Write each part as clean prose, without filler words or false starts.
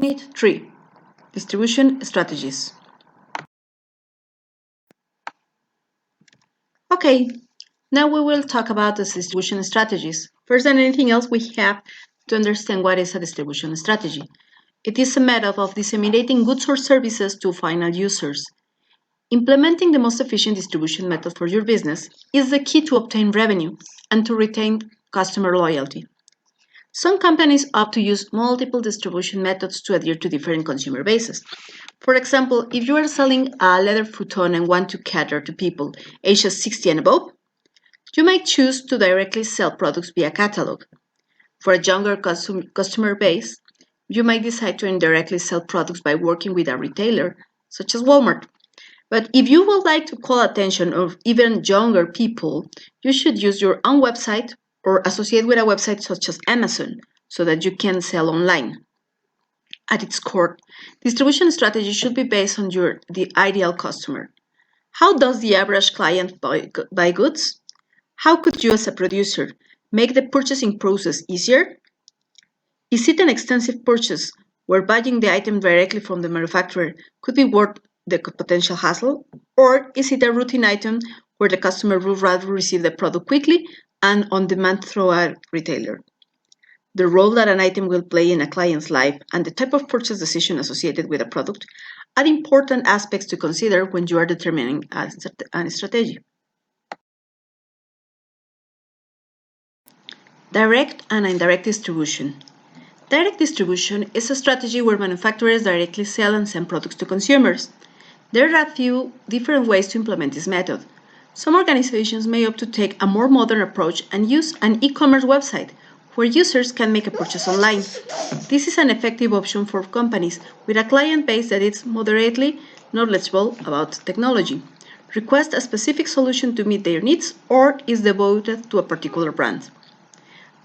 Unit 3. Distribution Strategies. Okay, now we will talk about the distribution strategies. First than anything else, we have to understand what is a distribution strategy. It is a method of disseminating goods or services to final users. Implementing the most efficient distribution method for your business is the key to obtain revenue and to retain customer loyalty. Some companies opt to use multiple distribution methods to adhere to different consumer bases. For example, if you are selling a leather futon and want to cater to people ages 60 and above, you might choose to directly sell products via catalog. For a younger customer base, you might decide to indirectly sell products by working with a retailer, such as Walmart. But if you would like to call attention of even younger people, you should use your own website or associate with a website such as Amazon so that you can sell online. At its core, distribution strategy should be based on the ideal customer. How does the average client buy goods? How could you as a producer make the purchasing process easier? Is it an extensive purchase where buying the item directly from the manufacturer could be worth the potential hassle? Or is it a routine item where the customer would rather receive the product quickly and on demand through a retailer? The role that an item will play in a client's life and the type of purchase decision associated with a product are important aspects to consider when you are determining a strategy. Direct and indirect distribution. Direct distribution is a strategy where manufacturers directly sell and send products to consumers. There are a few different ways to implement this method. Some organizations may opt to take a more modern approach and use an e-commerce website where users can make a purchase online. This is an effective option for companies with a client base that is moderately knowledgeable about technology, request a specific solution to meet their needs, or is devoted to a particular brand.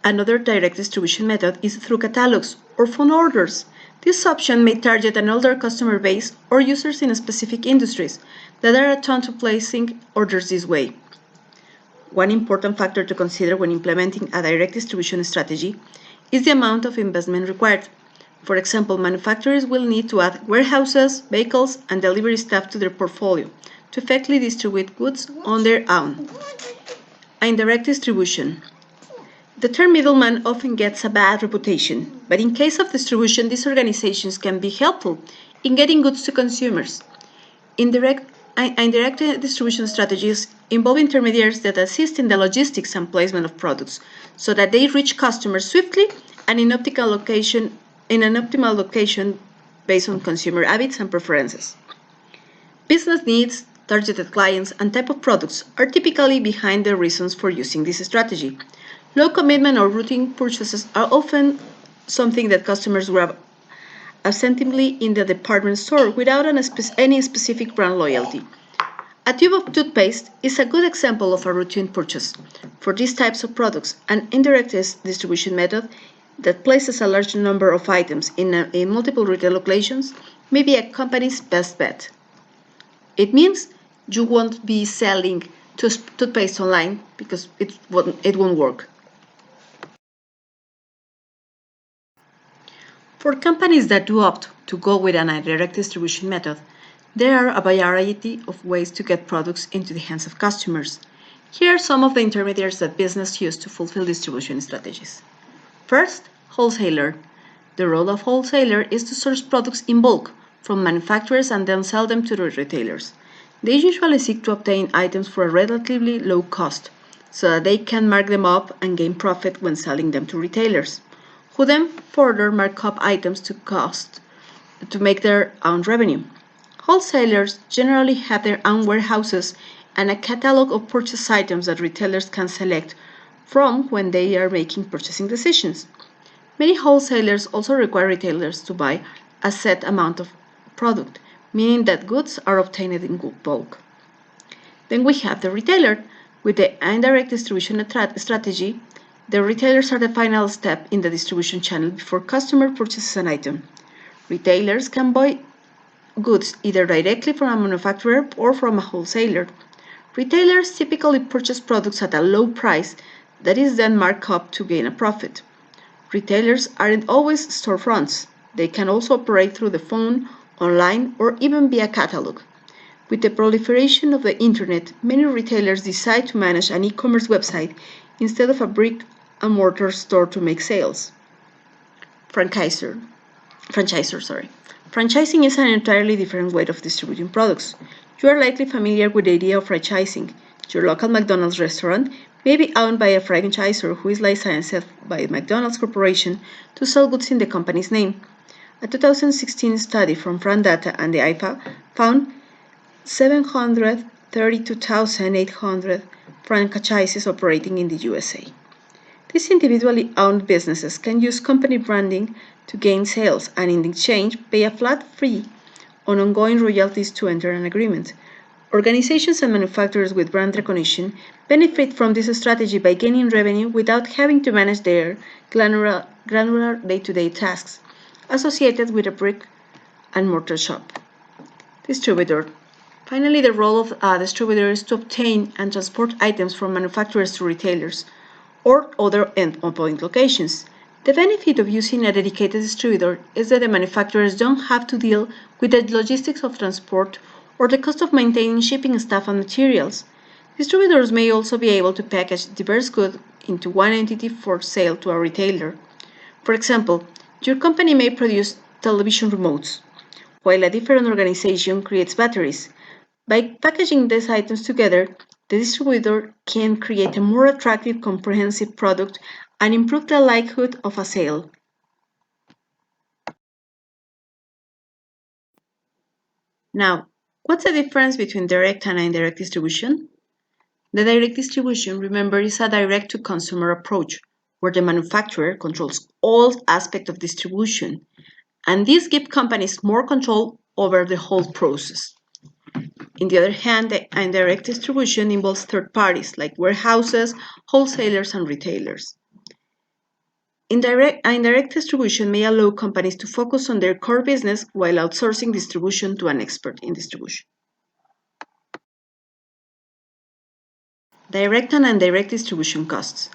Another direct distribution method is through catalogs or phone orders. This option may target an older customer base or users in specific industries that are attuned to placing orders this way. One important factor to consider when implementing a direct distribution strategy is the amount of investment required. For example, manufacturers will need to add warehouses, vehicles, and delivery staff to their portfolio to effectively distribute goods on their own. Indirect distribution. The term middleman often gets a bad reputation, but in case of distribution, these organizations can be helpful in getting goods to consumers. Indirect distribution strategies involve intermediaries that assist in the logistics and placement of products so that they reach customers swiftly and in an optimal location based on consumer habits and preferences. Business needs, targeted clients, and type of products are typically behind the reasons for using this strategy. Low commitment or routine purchases are often something that customers grab absently in the department store without any specific brand loyalty. A tube of toothpaste is a good example of a routine purchase. For these types of products, an indirect distribution method that places a large number of items in multiple retail locations may be a company's best bet. It means you won't be selling toothpaste online because it won't work. For companies that do opt to go with an indirect distribution method, there are a variety of ways to get products into the hands of customers. Here are some of the intermediaries that business use to fulfill distribution strategies. First, wholesaler. The role of wholesaler is to source products in bulk from manufacturers and then sell them to the retailers. They usually seek to obtain items for a relatively low cost so that they can mark them up and gain profit when selling them to retailers, who then further mark up items to cost to make their own revenue. Wholesalers generally have their own warehouses and a catalog of purchase items that retailers can select from when they are making purchasing decisions. Many wholesalers also require retailers to buy a set amount of product, meaning that goods are obtained in bulk. Then we have the retailer. With the indirect distribution strategy, the retailers are the final step in the distribution channel before customer purchases an item. Retailers can buy goods either directly from a manufacturer or from a wholesaler. Retailers typically purchase products at a low price that is then marked up to gain a profit. Retailers aren't always storefronts. They can also operate through the phone, online, or even via catalog. With the proliferation of the internet, many retailers decide to manage an e-commerce website instead of a brick-and-mortar store to make sales. Franchisor. Franchising is an entirely different way of distributing products. You are likely familiar with the idea of franchising. Your local McDonald's restaurant may be owned by a franchisor who is licensed by the McDonald's Corporation to sell goods in the company's name. A 2016 study from FranData and the IFA found 732,800 franchises operating in the USA. These individually owned businesses can use company branding to gain sales and in exchange pay a flat fee on ongoing royalties to enter an agreement. Organizations and manufacturers with brand recognition benefit from this strategy by gaining revenue without having to manage their granular day-to-day tasks associated with a brick-and-mortar shop. Distributor. Finally, the role of a distributor is to obtain and transport items from manufacturers to retailers or other endpoint locations. The benefit of using a dedicated distributor is that the manufacturers don't have to deal with the logistics of transport or the cost of maintaining shipping staff and materials. Distributors may also be able to package diverse goods into one entity for sale to a retailer. For example, your company may produce television remotes, while a different organization creates batteries. By packaging these items together, the distributor can create a more attractive, comprehensive product and improve the likelihood of a sale. Now, what's the difference between direct and indirect distribution? The direct distribution, remember, is a direct-to-consumer approach where the manufacturer controls all aspects of distribution, and this gives companies more control over the whole process. On the other hand, the indirect distribution involves third parties like warehouses, wholesalers, and retailers. Indirect distribution may allow companies to focus on their core business while outsourcing distribution to an expert in distribution. Direct and indirect distribution costs.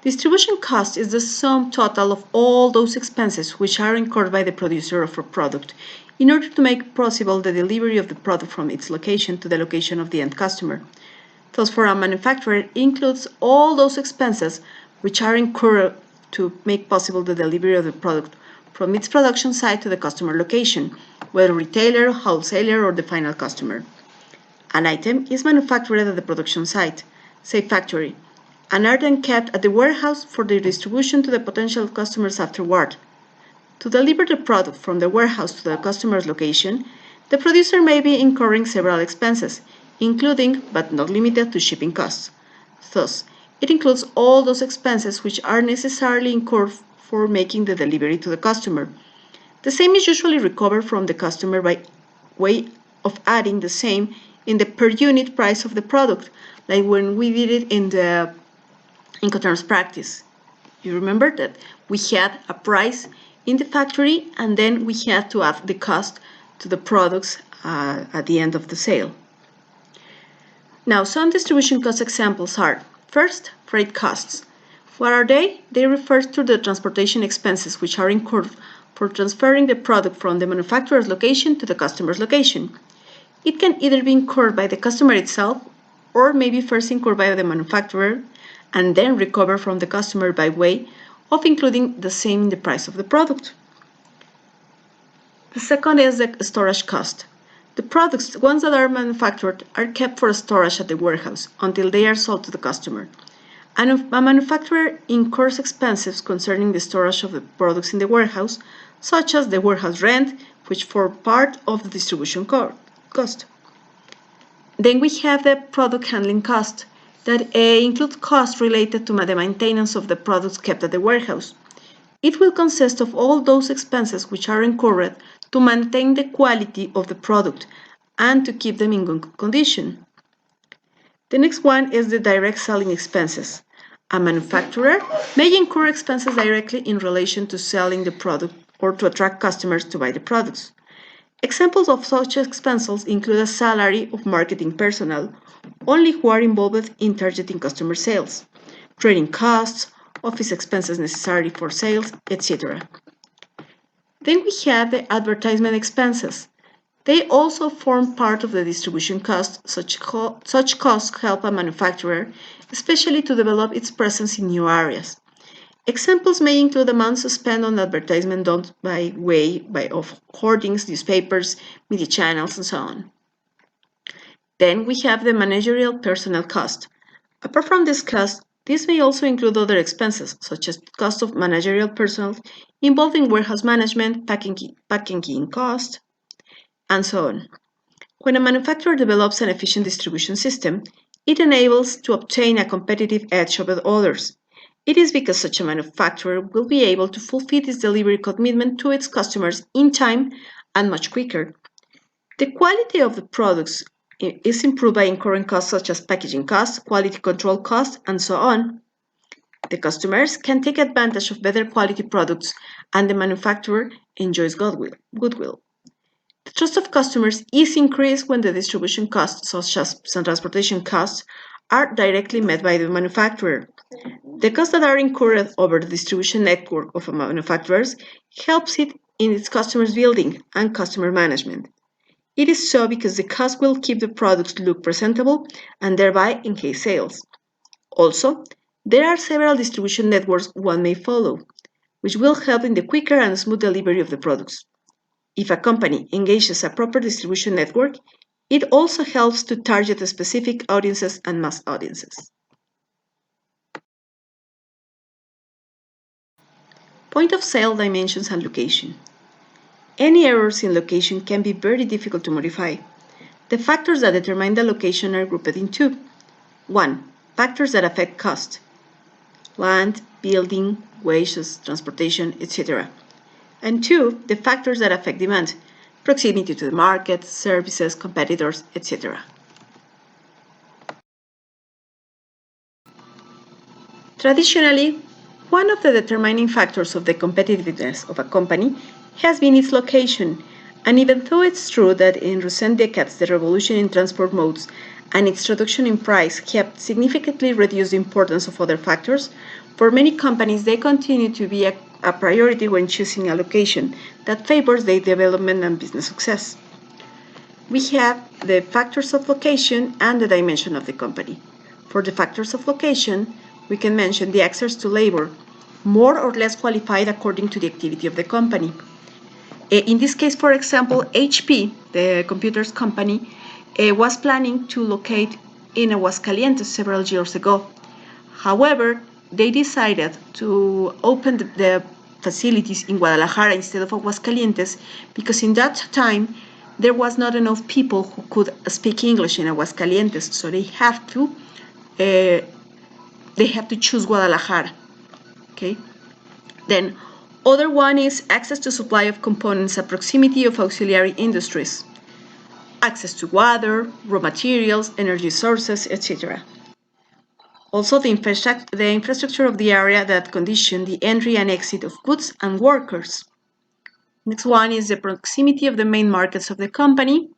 Distribution cost is the sum total of all those expenses which are incurred by the producer of a product in order to make possible the delivery of the product from its location to the location of the end customer. Thus, for a manufacturer, it includes all those expenses which are incurred to make possible the delivery of the product from its production site to the customer location, whether retailer, wholesaler, or the final customer. An item is manufactured at the production site, say factory, and are then kept at the warehouse for their distribution to the potential customers afterward. To deliver the product from the warehouse to the customer's location, the producer may be incurring several expenses, including but not limited to shipping costs. Thus, it includes all those expenses which are necessarily incurred for making the delivery to the customer. The same is usually recovered from the customer by way of adding the same in the per unit price of the product, like when we did it in the Incoterms practice. You remember that we had a price in the factory and then we had to add the cost to the products at the end of the sale. Now, some distribution cost examples are, first, freight costs. What are they? They refer to the transportation expenses which are incurred for transferring the product from the manufacturer's location to the customer's location. It can either be incurred by the customer itself or maybe first incurred by the manufacturer and then recovered from the customer by way of including the same in the price of the product. The second is the storage cost. The products, once that are manufactured, are kept for storage at the warehouse until they are sold to the customer. And if a manufacturer incurs expenses concerning the storage of the products in the warehouse, such as the warehouse rent, which form part of the distribution cost. Then we have the product handling cost that includes costs related to the maintenance of the products kept at the warehouse. It will consist of all those expenses which are incurred to maintain the quality of the product and to keep them in good condition. The next one is the direct selling expenses. A manufacturer may incur expenses directly in relation to selling the product or to attract customers to buy the products. Examples of such expenses include a salary of marketing personnel, only who are involved in targeting customer sales, training costs, office expenses necessary for sales, etc. Then we have the advertisement expenses. They also form part of the distribution cost. Such costs help a manufacturer, especially to develop its presence in new areas. Examples may include amounts spent on advertisement done by way of hoardings, newspapers, media channels, and so on. Then we have the managerial personnel cost. Apart from this cost, this may also include other expenses, such as cost of managerial personnel involving warehouse management, packaging cost, and so on. When a manufacturer develops an efficient distribution system, it enables to obtain a competitive edge over others. It is because such a manufacturer will be able to fulfill its delivery commitment to its customers in time and much quicker. The quality of the products is improved by incurring costs such as packaging costs, quality control costs, and so on. The customers can take advantage of better quality products, and the manufacturer enjoys goodwill. The trust of customers is increased when the distribution costs, such as some transportation costs, are directly met by the manufacturer. The costs that are incurred over the distribution network of manufacturers helps it in its customers' building and customer management. It is so because the cost will keep the products look presentable and thereby increase sales. Also, there are several distribution networks one may follow, which will help in the quicker and smooth delivery of the products. If a company engages a proper distribution network, it also helps to target specific audiences and mass audiences. Point of sale dimensions and location. Any errors in location can be very difficult to modify. The factors that determine the location are grouped in two. 1. Factors that affect cost: land, building, wages, transportation, etc. And 2. The factors that affect demand: proximity to the market, services, competitors, etc. Traditionally, one of the determining factors of the competitiveness of a company has been its location, and even though it's true that in recent decades the revolution in transport modes and its reduction in price have significantly reduced the importance of other factors, for many companies they continue to be a priority when choosing a location that favors their development and business success. We have the factors of location and the dimension of the company. For the factors of location, we can mention the access to labor, more or less qualified according to the activity of the company. In this case, for example, HP, the computers company, was planning to locate in Aguascalientes several years ago. However, they decided to open the facilities in Guadalajara instead of Aguascalientes because in that time there was not enough people who could speak English in Aguascalientes, so they have to choose Guadalajara. Okay. Then, other one is access to supply of components and proximity of auxiliary industries, access to water, raw materials, energy sources, etc. Also, the infrastructure of the area that condition the entry and exit of goods and workers. Next one is the proximity of the main markets of the company.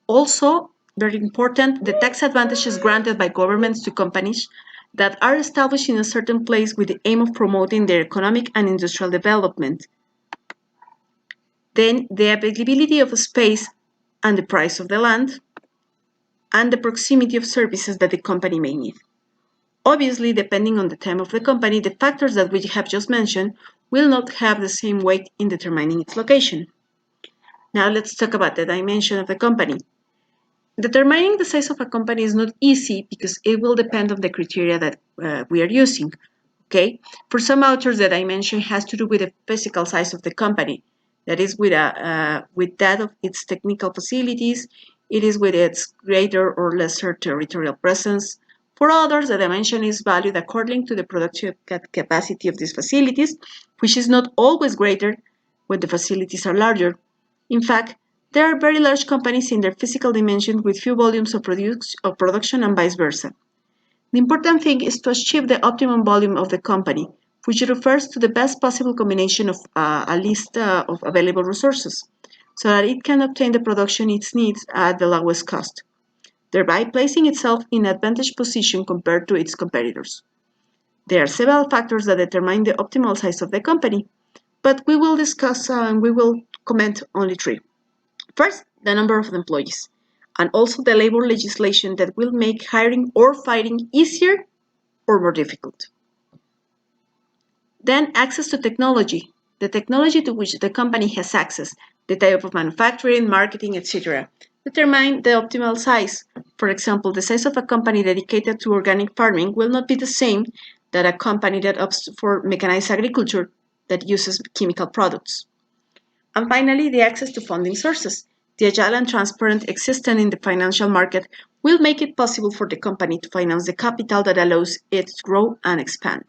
Also, very important, the tax advantages granted by governments to companies that are established in a certain place with the aim of promoting their economic and industrial development. Then, the availability of space and the price of the land, and the proximity of services that the company may need. Obviously, depending on the time of the company, the factors that we have just mentioned will not have the same weight in determining its location. Now let's talk about the dimension of the company. Determining the size of a company is not easy because it will depend on the criteria that we are using. Okay, for some authors, the dimension has to do with the physical size of the company. That is with that of its technical facilities. It is with its greater or lesser territorial presence. For others, the dimension is valued according to the productive capacity of these facilities, which is not always greater when the facilities are larger. In fact, there are very large companies in their physical dimension with few volumes of production and vice versa. The important thing is to achieve the optimum volume of the company, which refers to the best possible combination of a list of available resources, so that it can obtain the production it needs at the lowest cost, thereby placing itself in an advantageous position compared to its competitors. There are several factors that determine the optimal size of the company. but we will discuss and we will comment only three. First, the number of employees, and also the labor legislation that will make hiring or firing easier or more difficult. Then, access to technology, the technology to which the company has access, the type of manufacturing, marketing, etc. Determine the optimal size. For example, the size of a company dedicated to organic farming will not be the same that a company that opts for mechanized agriculture that uses chemical products. And finally, the access to funding sources. The agile and transparent existence in the financial market will make it possible for the company to finance the capital that allows it to grow and expand.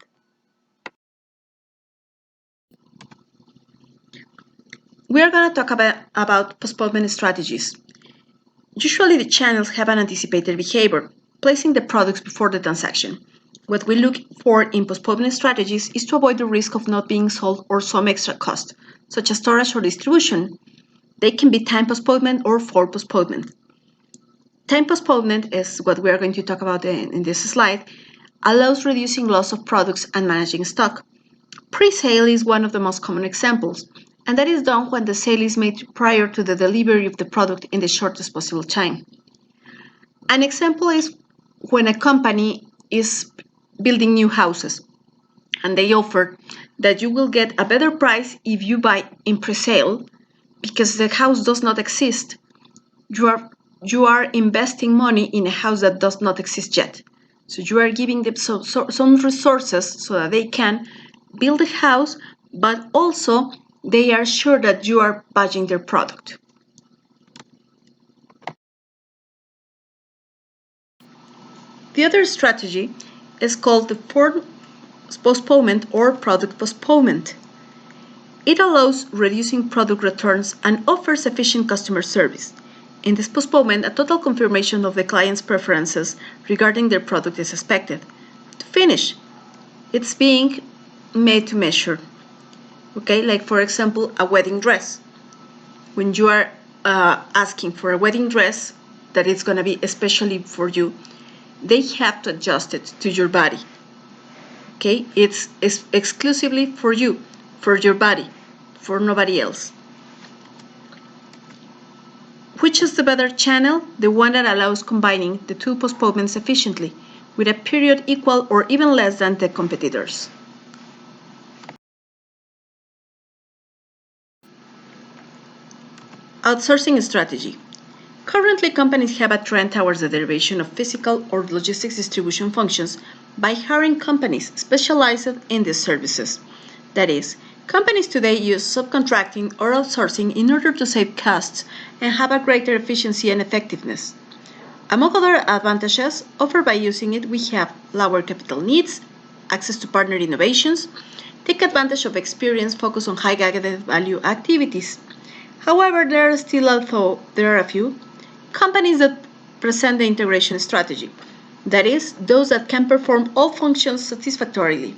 We are going to talk about postponement strategies. Usually the channels have an anticipated behavior, placing the products before the transaction. What we look for in postponement strategies is to avoid the risk of not being sold or some extra cost, such as storage or distribution. They can be time postponement or for postponement. Time postponement is what we are going to talk about in this slide, allows reducing loss of products and managing stock. Pre-sale is one of the most common examples, and that is done when the sale is made prior to the delivery of the product in the shortest possible time. An example is when a company is building new houses and they offer that you will get a better price if you buy in pre-sale because the house does not exist. You are investing money in a house that does not exist yet. So you are giving them some resources so that they can build a house, but also they are sure that you are buying their product. The other strategy is called the form postponement or product postponement. It allows reducing product returns and offers efficient customer service. In this postponement, a total confirmation of the client's preferences regarding their product is expected. To finish, it's being made to measure. Okay, like for example, a wedding dress. When you are asking for a wedding dress that is going to be especially for you, they have to adjust it to your body. Okay, it's exclusively for you, for your body, for nobody else. Which is the better channel? The one that allows combining the two postponements efficiently, with a period equal or even less than the competitors. Outsourcing strategy. Currently, companies have a trend towards the derivation of physical or logistics distribution functions by hiring companies specialized in these services. That is, companies today use subcontracting or outsourcing in order to save costs and have a greater efficiency and effectiveness. Among other advantages offered by using it, we have lower capital needs, access to partner innovations, take advantage of experience focused on high added value activities. However, there are a few companies that present the integration strategy, that is, those that can perform all functions satisfactorily,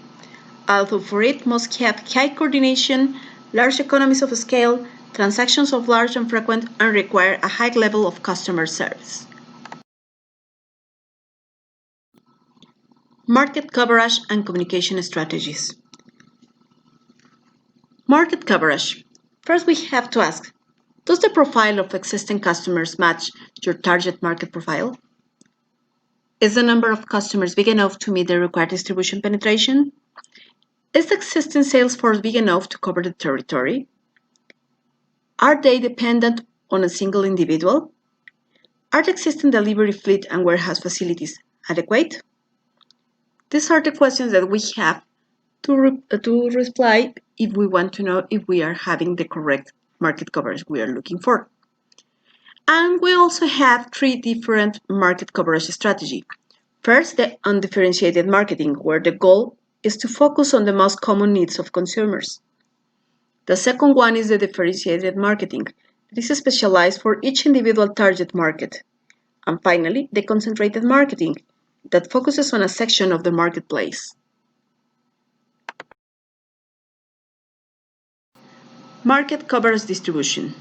although for it must have high coordination, large economies of scale, transactions of large and frequent, and require a high level of customer service. Market coverage and communication strategies. Market coverage. First, we have to ask, does the profile of existing customers match your target market profile? Is the number of customers big enough to meet the required distribution penetration? Is the existing sales force big enough to cover the territory? Are they dependent on a single individual? Are the existing delivery fleet and warehouse facilities adequate? These are the questions that we have to reply if we want to know if we are having the correct market coverage we are looking for. And we also have three different market coverage strategies. First, the undifferentiated marketing, where the goal is to focus on the most common needs of consumers. The second one is the differentiated marketing, that is specialized for each individual target market. And finally, the concentrated marketing, that focuses on a section of the marketplace. Market coverage distribution.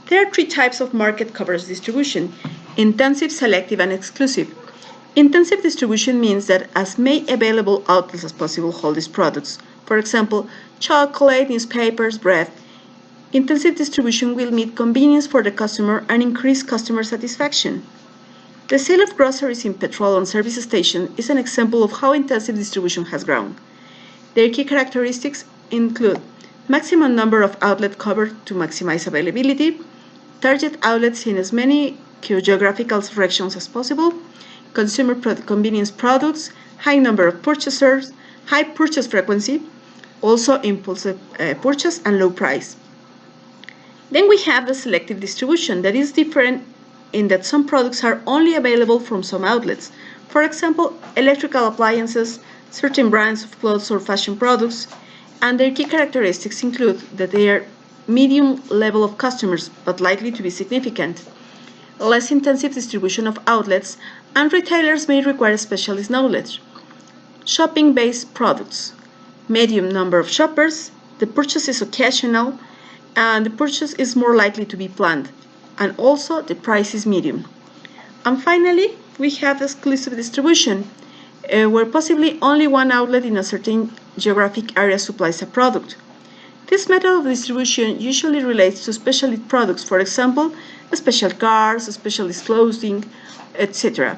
There are three types of market coverage distribution: intensive, selective, and exclusive. Intensive distribution means that as many available outlets as possible hold these products. for example, chocolate, newspapers, bread. Intensive distribution will meet convenience for the customer and increase customer satisfaction. The sale of groceries in petrol and service stations is an example of how intensive distribution has grown. Their key characteristics include maximum number of outlets covered to maximize availability, target outlets in as many geographical regions as possible, consumer convenience products, high number of purchasers, high purchase frequency, also impulsive purchase and low price. Then we have the selective distribution that is different in that some products are only available from some outlets. For example, electrical appliances, certain brands of clothes or fashion products, and their key characteristics include that they are medium level of customers but likely to be significant, less intensive distribution of outlets, and retailers may require specialist knowledge. Shopping-based products, medium number of shoppers, the purchase is occasional, and the purchase is more likely to be planned, and also the price is medium. And finally, we have exclusive distribution, where possibly only one outlet in a certain geographic area supplies a product. This method of distribution usually relates to specialist products, for example, special cars, specialist clothing, etc.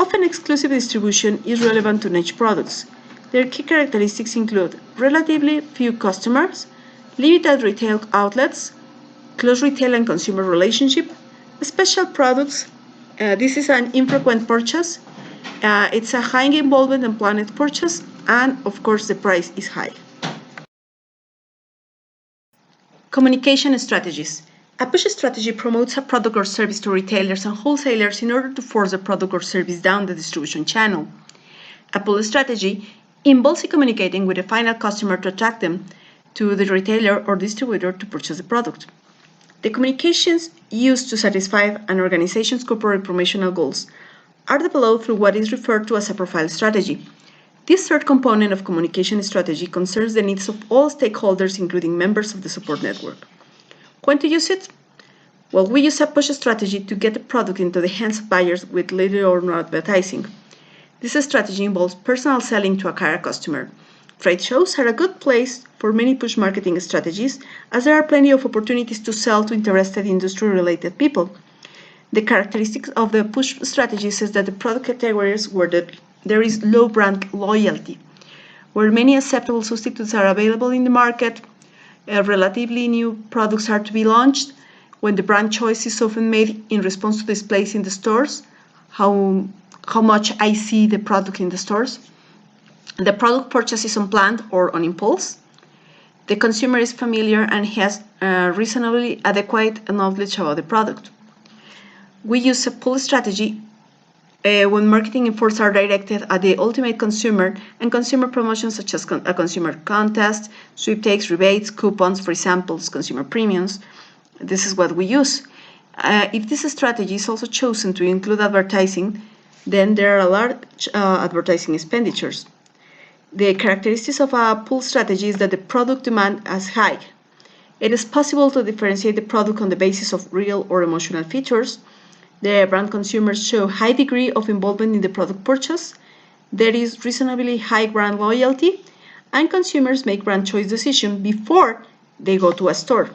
Often exclusive distribution is relevant to niche products. Their key characteristics include relatively few customers, limited retail outlets, close retail and consumer relationship, special products. This is an infrequent purchase. It's a high involvement and planned purchase, and of course the price is high. Communication strategies. A push strategy promotes a product or service to retailers and wholesalers in order to force the product or service down the distribution channel. A pull strategy involves communicating with the final customer to attract them to the retailer or distributor to purchase the product. The communications used to satisfy an organization's corporate promotional goals are developed through what is referred to as a profile strategy. This third component of communication strategy concerns the needs of all stakeholders, including members of the support network. When to use it? Well, we use a push strategy to get the product into the hands of buyers with little or no advertising. This strategy involves personal selling to acquire a customer. Trade shows are a good place for many push marketing strategies, as there are plenty of opportunities to sell to interested industry-related people. The characteristics of the push strategies is that the product categories where there is low brand loyalty, where many acceptable substitutes are available in the market, relatively new products are to be launched, when the brand choice is often made in response to displays in the stores, how much I see the product in the stores. The product purchase is unplanned or on impulse. The consumer is familiar and has reasonably adequate knowledge about the product. We use a pull strategy when marketing efforts are directed at the ultimate consumer and consumer promotions such as a consumer contest, sweepstakes, rebates, coupons, free samples, consumer premiums. This is what we use. If this strategy is also chosen to include advertising, then there are large advertising expenditures. The characteristics of a pull strategy is that the product demand is high. It is possible to differentiate the product on the basis of real or emotional features. The brand consumers show high degree of involvement in the product purchase. There is reasonably high brand loyalty, and consumers make brand choice decision before they go to a store.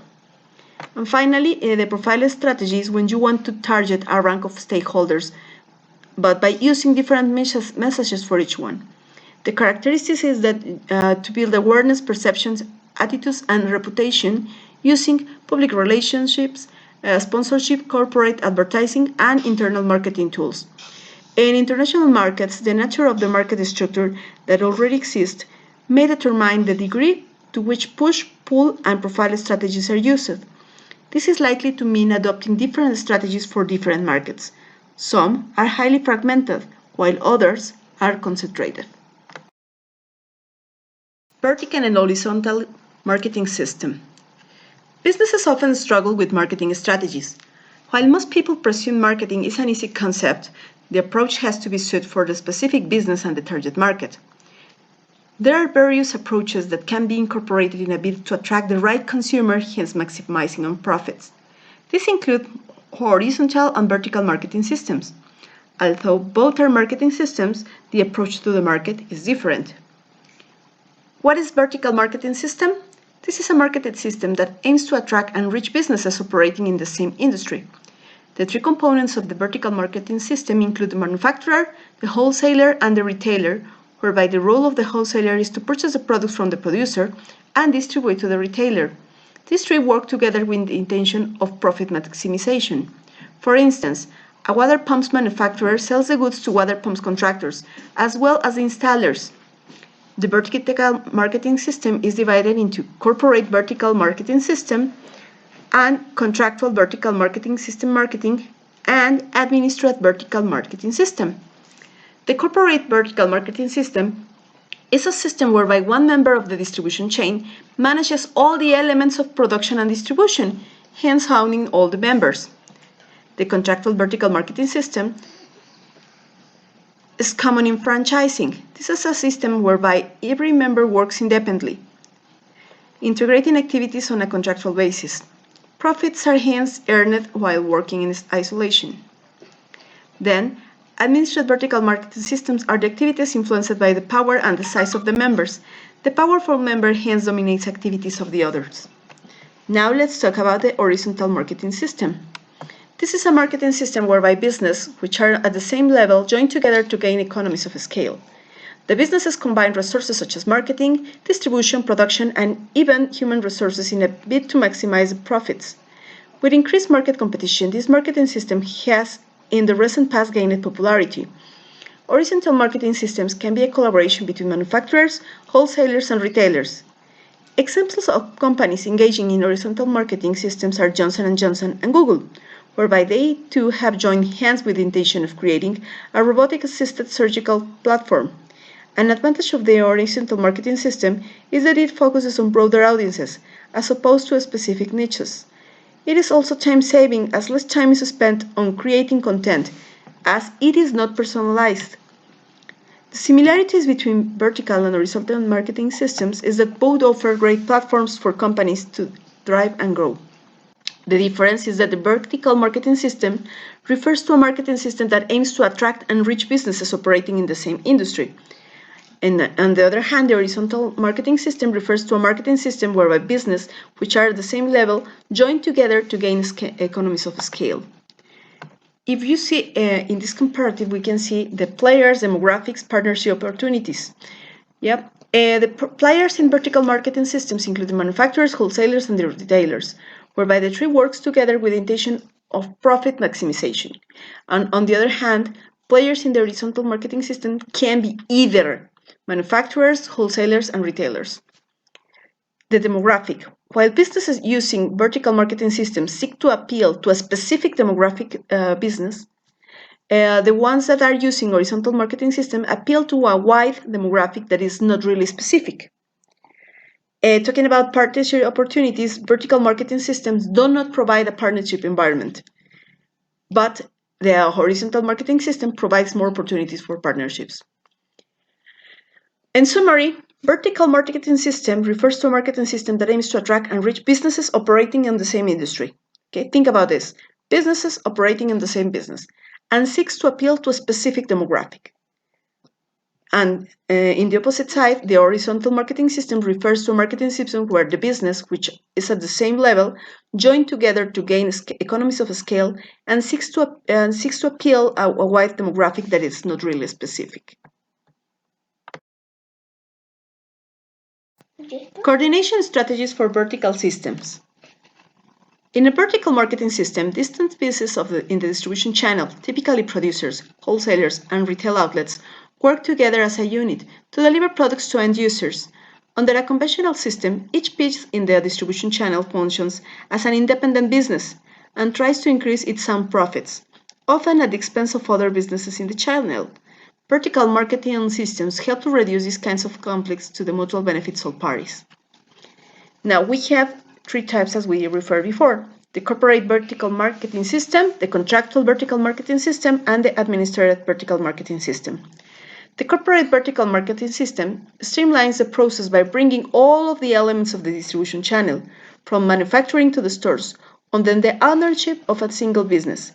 And finally, the profile strategy is when you want to target a rank of stakeholders, but by using different messages for each one. The characteristics is that to build awareness, perceptions, attitudes, and reputation using public relationships, sponsorship, corporate advertising, and internal marketing tools. In international markets, the nature of the market structure that already exists may determine the degree to which push, pull, and profile strategies are used. This is likely to mean adopting different strategies for different markets. Some are highly fragmented, while others are concentrated. Vertical and horizontal marketing system. Businesses often struggle with marketing strategies. While most people presume marketing is an easy concept, the approach has to be suited for the specific business and the target market. There are various approaches that can be incorporated in a bid to attract the right consumer, hence maximizing on profits. These include horizontal and vertical marketing systems. Although both are marketing systems, the approach to the market is different. What is vertical marketing system? This is a marketing system that aims to attract and reach businesses operating in the same industry. The three components of the vertical marketing system include the manufacturer, the wholesaler, and the retailer, whereby the role of the wholesaler is to purchase the products from the producer and distribute to the retailer. These three work together with the intention of profit maximization. For instance, a water pumps manufacturer sells the goods to water pumps contractors, as well as the installers. The vertical marketing system is divided into corporate vertical marketing system and contractual vertical marketing system marketing and administrative vertical marketing system. The corporate vertical marketing system is a system whereby one member of the distribution chain manages all the elements of production and distribution, hence owning all the members. The contractual vertical marketing system is common in franchising. This is a system whereby every member works independently, integrating activities on a contractual basis. Profits are hence earned while working in isolation. Then, administrative vertical marketing systems are the activities influenced by the power and the size of the members. The powerful member hence dominates activities of the others. Now let's talk about the horizontal marketing system. This is a marketing system whereby businesses, which are at the same level, join together to gain economies of scale. The businesses combine resources such as marketing, distribution, production, and even human resources in a bid to maximize profits. With increased market competition, this marketing system has, in the recent past, gained popularity. Horizontal marketing systems can be a collaboration between manufacturers, wholesalers, and retailers. Examples of companies engaging in horizontal marketing systems are Johnson & Johnson and Google, whereby they too have joined hands with the intention of creating a robotic-assisted surgical platform. An advantage of the horizontal marketing system is that it focuses on broader audiences, as opposed to specific niches. It is also time-saving, as less time is spent on creating content, as it is not personalized. The similarities between vertical and horizontal marketing systems is that both offer great platforms for companies to thrive and grow. The difference is that the vertical marketing system refers to a marketing system that aims to attract and reach businesses operating in the same industry. And on the other hand, the horizontal marketing system refers to a marketing system whereby businesses, which are at the same level, join together to gain economies of scale. If you see in this comparative, we can see the players, demographics, partnership opportunities. The players in vertical marketing systems include the manufacturers, wholesalers, and the retailers, whereby the three works together with the intention of profit maximization. And on the other hand, players in the horizontal marketing system can be either manufacturers, wholesalers, and retailers. The demographic. While businesses using vertical marketing systems seek to appeal to a specific demographic business, the ones that are using horizontal marketing system appeal to a wide demographic that is not really specific. Talking about partnership opportunities, vertical marketing systems do not provide a partnership environment, but the horizontal marketing system provides more opportunities for partnerships. In summary, vertical marketing system refers to a marketing system that aims to attract and reach businesses operating in the same industry. Okay, think about this. Businesses operating in the same business and seeks to appeal to a specific demographic. And in the opposite side, the horizontal marketing system refers to a marketing system where the business, which is at the same level, join together to gain economies of scale and seeks to appeal a wide demographic that is not really specific. Coordination strategies for vertical systems. In a vertical marketing system, distant pieces in the distribution channel, typically producers, wholesalers, and retail outlets, work together as a unit to deliver products to end users. Under a conventional system, each piece in the distribution channel functions as an independent business and tries to increase its own profits, often at the expense of other businesses in the channel. Vertical marketing systems help to reduce these kinds of conflicts to the mutual benefits of parties. Now, we have three types as we referred before: the corporate vertical marketing system, the contractual vertical marketing system, and the administrative vertical marketing system. The corporate vertical marketing system streamlines the process by bringing all of the elements of the distribution channel, from manufacturing to the stores, under the ownership of a single business.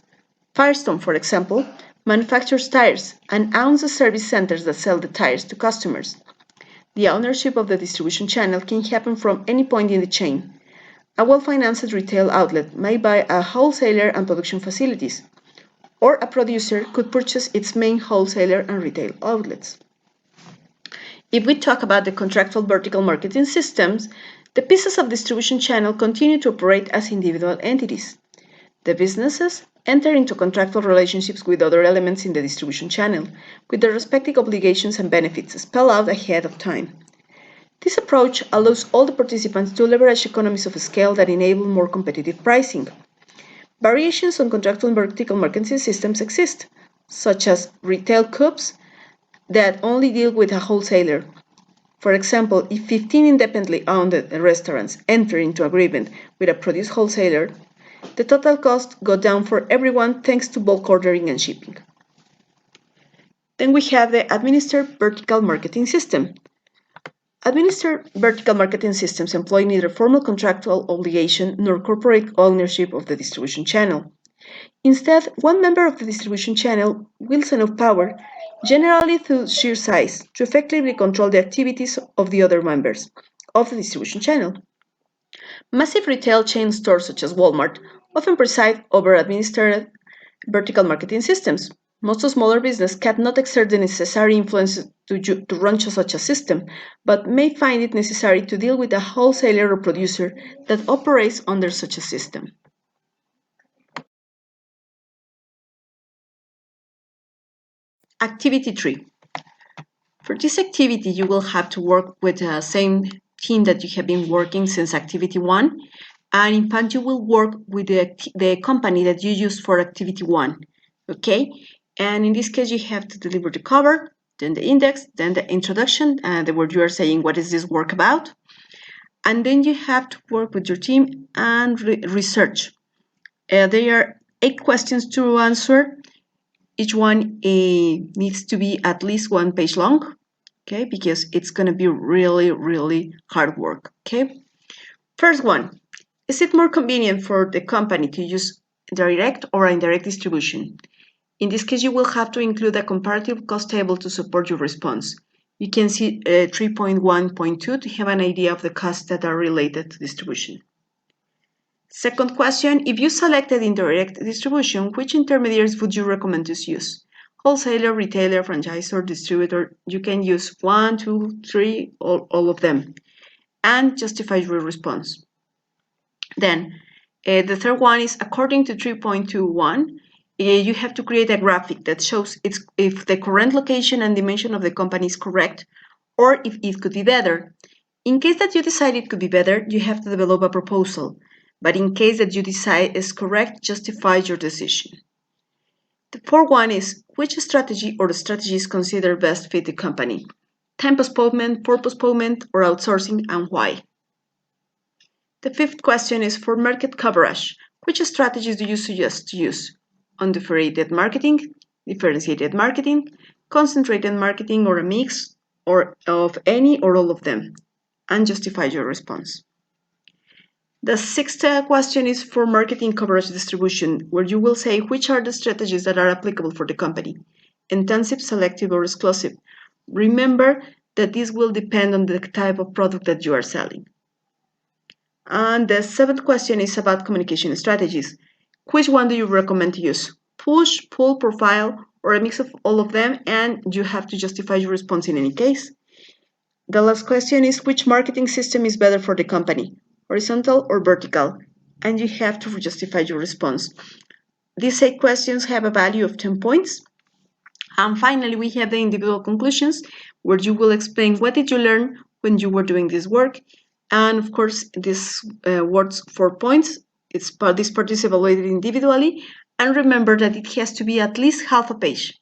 Firestone, for example, manufactures tires and owns the service centers that sell the tires to customers. The ownership of the distribution channel can happen from any point in the chain. A well-financed retail outlet may buy a wholesaler and production facilities, or a producer could purchase its main wholesaler and retail outlets. If we talk about the contractual vertical marketing systems, the pieces of distribution channel continue to operate as individual entities. The businesses enter into contractual relationships with other elements in the distribution channel, with their respective obligations and benefits spelled out ahead of time. This approach allows all the participants to leverage economies of scale that enable more competitive pricing. Variations on contractual vertical marketing systems exist, such as retail COOPs that only deal with a wholesaler. For example, if 15 independently owned restaurants enter into agreement with a produce wholesaler, the total cost goes down for everyone thanks to bulk ordering and shipping. Then we have the administered vertical marketing system. Administered vertical marketing systems employ neither formal contractual obligation nor corporate ownership of the distribution channel. Instead, one member of the distribution channel wields enough power, generally through sheer size, to effectively control the activities of the other members of the distribution channel. Massive retail chain stores such as Walmart often preside over administered vertical marketing systems. Most smaller businesses cannot exert the necessary influence to run such a system, but may find it necessary to deal with a wholesaler or producer that operates under such a system. Activity 3. For this activity, you will have to work with the same team that you have been working since activity 1, and in fact, you will work with the company that you used for activity 1, okay? And in this case, you have to deliver the cover, then the index, then the introduction, where you are saying what is this work about, and then you have to work with your team and research. There are 8 questions to answer. Each one needs to be at least 1 page long, okay, because it's going to be really, really hard work, okay? First one, is it more convenient for the company to use direct or indirect distribution? In this case, you will have to include a comparative cost table to support your response. You can see 3.1.2 to have an idea of the costs that are related to distribution. Second question, if you selected indirect distribution, which intermediaries would you recommend to use? Wholesaler, retailer, franchisor, distributor, you can use 1, 2, 3, all of them, and justify your response. Then, the third one is according to 3.21, you have to create a graphic that shows if the current location and dimension of the company is correct, or if it could be better. In case that you decide it could be better, you have to develop a proposal. But in case that you decide is correct, justify your decision. The fourth one is, which strategy or strategies consider best fit the company? Time postponement, for postponement, or outsourcing, and why? The fifth question is, for market coverage, which strategies do you suggest to use? Undifferentiated marketing, differentiated marketing, concentrated marketing, or a mix or of any or all of them? And justify your response. The sixth question is for marketing coverage distribution, where you will say which are the strategies that are applicable for the company, intensive, selective, or exclusive. Remember that this will depend on the type of product that you are selling. And the seventh question is about communication strategies. Which one do you recommend to use? Push, pull, profile, or a mix of all of them, and you have to justify your response in any case. The last question is which marketing system is better for the company? Horizontal or vertical, and you have to justify your response. These 8 questions have a value of 10 points. And finally, we have the individual conclusions, where you will explain what did you learn when you were doing this work. And of course, this worth 4 points. This part is evaluated individually. And remember that it has to be at least half a page.